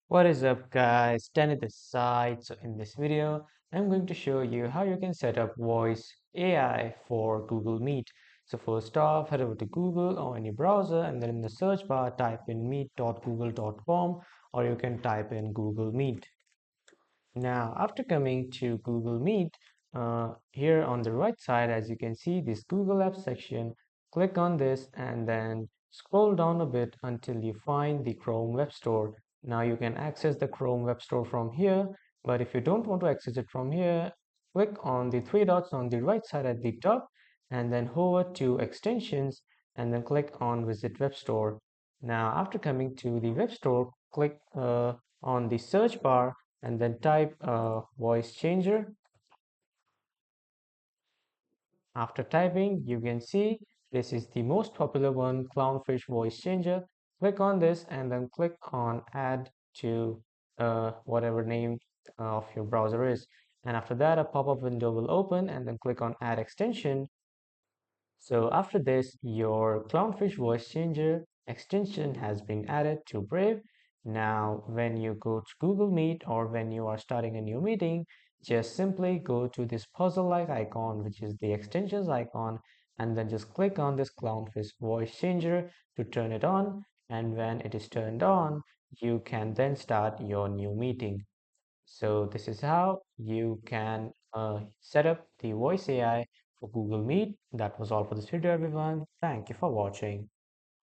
What is up guys, Danny this side. So in this video, I'm going to show you how you can set up voice AI for Google Meet. So first off, head over to Google or any browser and then in the search bar type in meet.google.com or you can type in Google Meet. Now, after coming to Google Meet, here on the right side, as you can see this Google Apps section, click on this and then scroll down a bit until you find the Chrome Web Store. Now you can access the Chrome Web Store from here, but if you don't want to access it from here, click on the three dots on the right side at the top and then hover to extensions and then click on Visit Web Store. Now, after coming to the Web Store, click on the search bar and then type voice changer. After typing, you can see this is the most popular one, clownfish voice changer. Click on this and then click on add to whatever name of your browser is. And after that, a pop-up window will open and then click on add extension. So after this, your Clownfish voice changer extension has been added to Brave. Now, when you go to Google Meet or when you are starting a new meeting, just simply go to this puzzle-like icon, which is the extensions icon, and then just click on this Clownfish voice changer to turn it on. And when it is turned on, you can then start your new meeting. So this is how you can set up the voice AI for Google Meet. That was all for this video, everyone. Thank you for watching.